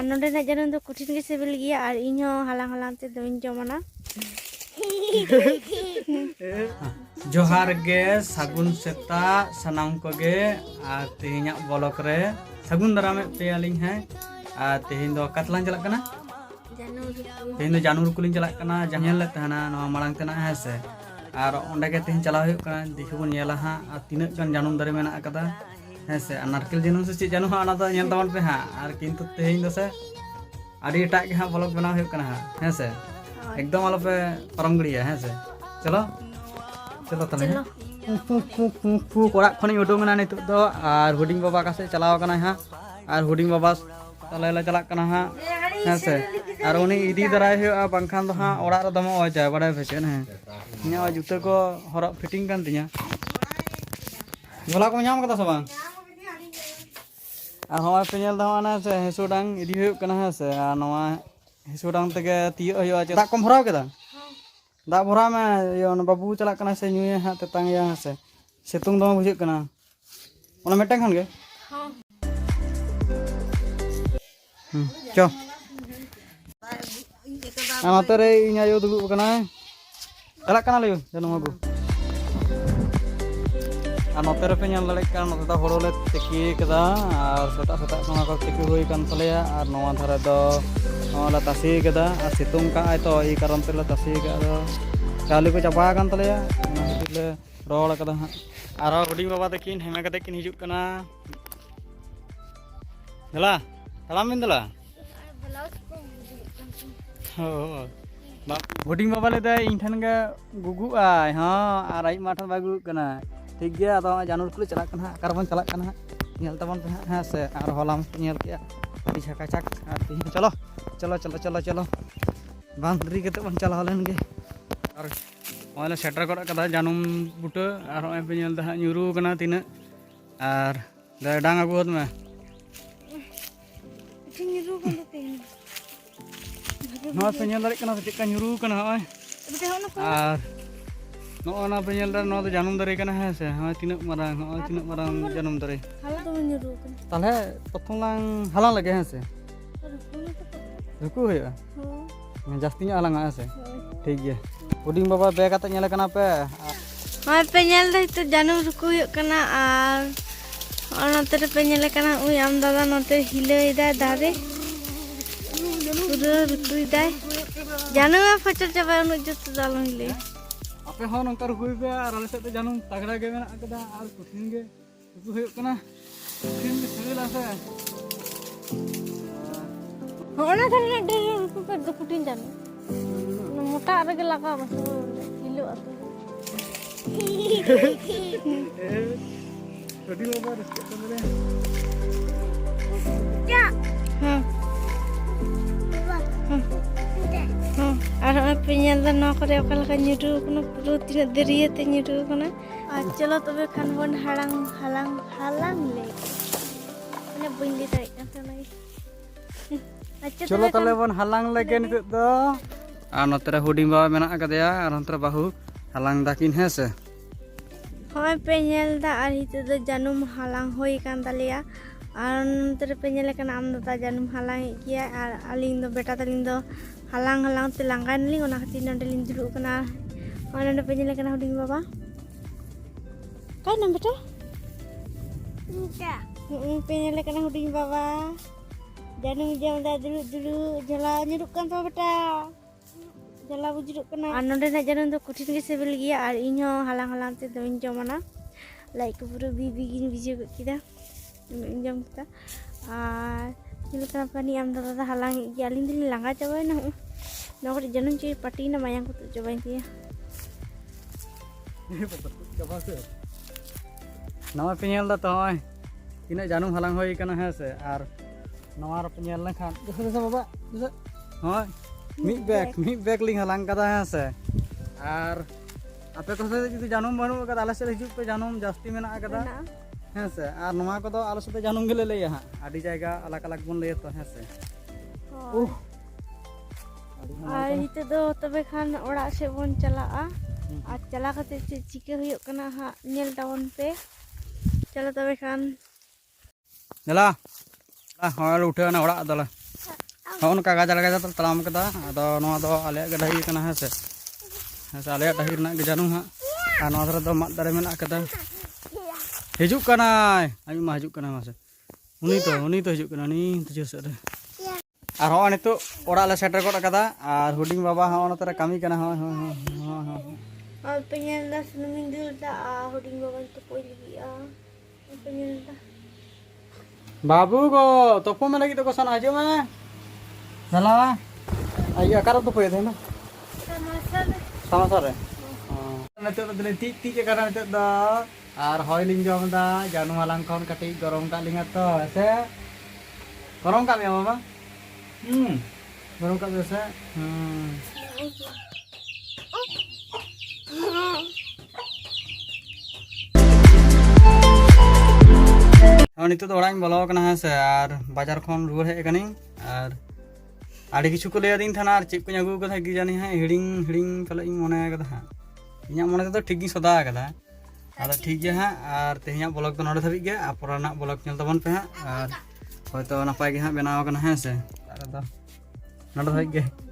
नोडेना जानूम दो कठिन के सिबिल गिया और इन्हों हालांग हालांग ते दोइन जमाना जोहार गे सागुन सेता सनाम को गे तेहिना ब्लॉक रे सागुन दारामे पे आलिंग है तेहिन दो कतलां चलक कना तेहिन दो जानूर कुलिंग चलक कना जंगल ले तहना नवा मांग तना है से और ओंडे के तेहिन चला हुई कना देखि बन नेला हां तीना गन जानूम दारे मेना अकदा है से नारकेल जानूम से चे जानूम हां अना दो नेल तबन पे हां और किंतु तेहिन दो से आड़ी एटा के हां ब्लॉक बना हुई कना है से एकदम आलो पे परम गड़िया है से चलो चलो तले कोड़ा खनि उडुंगना नित दो और हुडिंग बाबा का से चलाव कना हां और हुडिंग बाबा तले ले चला कना हां है से और उनी इदी दराय हुआ पंखान दो हां ओड़ा रे दम ओय जाय बड़े फेचन है इना जुते को हरक फिटिंग कान तिया गोला को नाम कदा सब आ हवा पे नेल दो ना से हेसुडांग इदी हुई कना है से आ नवा हेसुडांग तके तिय हुआ दा कम भराव केदा दा भरा में यो बाबू चला कना से न्यूए हां तेतांग या से सेतुंग दो बुझे कना ओना मेटन खान गे हां चो आना रे इना यो दुगु कना चला कना ले जनो बाबू आ नोते रे पे ñal लड़े का नोते दा होड़ो ले तेकी कदा और सता सता नोआ को तेकी होई कान तलेया और नोआ धारे दो नोला तासी कदा और सितुंग का आय तो ई कारण ते तासी का दो चालू को चापा कान तलेया ले रोल कदा और हुडिंग बाबा तकिन हेमे कते किन हिजुक कना दला तलाम बिन दला हो हुडिंग बाबा ले दे इन ठन गे गुगु आय हां और आई माठन बागु कना ठीक गया तो जानवर को चला कना कारबन चला कना नेल तबन पे हां से और हलाम नेल के अति छका छक और चलो चलो चलो चलो चलो बांद्री के बन चला लेन गे और ओले सेटर कर कदा जानूम बुटे और ओय पे नेल दा न्यूरू कना तिना और डांग आगु होत में न्यूरू कन ते नो पे नेल दारे कना चेक न्यूरू कना ओय और नो पे नेल दा नो जानूम दारे कना है से हां तिना मारang जानूम दारे हाला तो न्यूरू कन ताले प्रथम लांग हालांग लगे है से रुकु होया हां जास्ती हालांग है से ठीक है हुडिंग बाबा बे काते नेल कना पे हां पे नेल दे तो जानूम रुकु होय कना और नोते पे नेल कना उई आम दादा नोते हिलई दा दारे पूरा रुकु दाय जानूम फचर चाबा उन जत दालो हिले आपे हो नंकर हुई पे और आले से जानूम तगड़ा गे मेना कदा और कठिन गे रुकु होय कना कठिन गे सिबिल आसे होना थारे डे रुकु पे दो कठिन जानू मोटा रे लगा बस हिलो आतो छोटी बाबा रिस्क करे क्या हां और पे नेल दा नो करे ओकल का न्यूरू कना पुरो तिना देरिये ते न्यूरू कना आ चलो तबे खान बन हालांग हालांग हालांग ले माने बइंदी तारे कना अच्छा चलो तले बन हालांग लगे नित दो आ नतरे हुडिंग बाबा मेना कदेया और नतरे बाहु हालांग दाकिन है से होय पे नेल दा और हिते दो जानूम हालांग होई कान तालेया और नतरे पे नेल कना आम दादा जानूम हालांग किया और अलिंग दो बेटा तलिंग दो हालांग हालांग ते लांगान लिंग ओना खातिर नंडे लिंग दुरु कना और नंडे पे नेल कना हुडिंग बाबा काय नाम बेटा पे नेल कना हुडिंग बाबा जानूम जम दा दुरु दुरु जला nyuruk kan तो बेटा जला बुजुरुक कना और नंडे ना जानूम दो कठिन के सिबिल गिया और इन्हों हालांग हालांग ते दोइन जमाना लाइक पूरा बिगिन बिजे किदा जम ता और निलकना पानी आम दादा हालांग गे अलिंग दिली लांगा चाबाय ना नोकर जानूम चे पाटी ना मायांग को तो चाबाय तिया नवा पे नेल दा तो होय तिना जानूम हालांग होई कना है से और नवा रे पे नेल ना खान देखो बाबा होय मी बैग लिंग हालांग कदा है से और आपे को से जदी जानूम बनु कदा आले से हिजुक पे जानूम जास्ती मेना कदा है से और नवा को तो आलो से जानूम गेले ले हां आडी जायगा अलग अलग बन ले तो है से और हिते दो तबे खान ओड़ा से बन चला और चला कते चिके हुयो कना हा नेल टाउन पे चलो तबे खान चला हां उठे ना ओड़ा दला ᱦᱚᱸᱜᱼᱚ ᱱᱚᱝᱠᱟ ᱜᱟᱡᱟᱲ ᱜᱟᱡᱟᱲ ᱛᱟᱲᱟᱢ ᱠᱟᱫᱟ ᱟᱫᱚ ᱱᱚᱣᱟ ᱫᱚ ᱟᱞᱮᱭᱟᱜ ᱜᱮ ᱰᱟᱹᱦᱤ ᱠᱟᱱᱟ ᱦᱮᱸ ᱥᱮ ᱟᱞᱮᱭᱟᱜ ᱰᱟᱹᱦᱤ ᱨᱮᱱᱟᱜ ᱜᱮ ᱡᱟᱹᱱᱩᱢ ᱦᱟᱸᱜ ᱟᱨ ᱱᱚᱣᱟ ᱫᱷᱟᱨᱮ ᱫᱚ ᱢᱟᱫ ᱫᱟᱨᱮ ᱢᱮᱱᱟᱜ ᱠᱟᱫᱟ ᱦᱤᱡᱩᱜ ᱠᱟᱱᱟᱭ ᱟᱭᱩ ᱢᱟ ᱦᱤᱡᱩᱜ ᱠᱟᱱᱟᱭ ᱢᱟᱥᱮ ᱩᱱᱤ ᱛᱚ ᱦᱤᱡᱩᱜ ᱠᱟᱱᱟ ᱩᱱᱤ ᱛᱤᱡᱩ ᱥᱮᱫ ᱨᱮ ᱟᱨ ᱦᱚᱸᱜᱼᱚᱭ ᱱᱤᱛᱚᱜ ᱚᱲᱟᱜ ᱞᱮ ᱥᱮᱴᱮᱨ ᱜᱚᱫ ᱠᱟᱫᱟ ᱟᱨ ᱦᱩᱰᱤᱧ ᱵᱟᱵᱟ ᱦᱚᱸ ᱱᱚᱛᱮ ᱨᱮ ᱠᱟᱹᱢᱤ ᱠᱟᱱᱟ ᱦᱚᱸ ᱯᱮ ᱧᱮᱞ ᱫᱟ ᱥᱩᱱᱩᱢᱤᱧ ᱫᱩᱞ ᱫᱟ ᱦᱩᱰᱤᱧ ᱵᱟᱵᱟᱧ ᱛᱩᱯᱩᱭ ᱞᱟᱹᱜᱤᱫᱼᱟ ᱯᱮ ᱧᱮᱞ ᱫᱟ बाबू को तोपो में लगी तो को सना हजू में चला आई अकार तो पे थे ना समाचार है नते तो दिले ती ती के कारण नते दा आर होय लिंग जम दा जानू वालांग खन कटी गरम का लिंगा तो ऐसे गरम का में बाबा गरम का ऐसे नित ओड़ा बोलो है से और बाजार खन रुआर हेज कनी और आड़ी किछु को लैदिन थाना और चेक को अगू कदा कि जानी हाँ हिड़िंग हिड़िंग पाले मने कदा हाँ इन मन तो ठीक गी सदा कदा आदा ठीक है हाँ और तेहना ब्लॉग तो नोड़े धाबी और पोराना ब्लॉग चल तबन पे हाँ और हयतो नपाय गे हाँ बनाव कना हाँ से नोड़े धाबी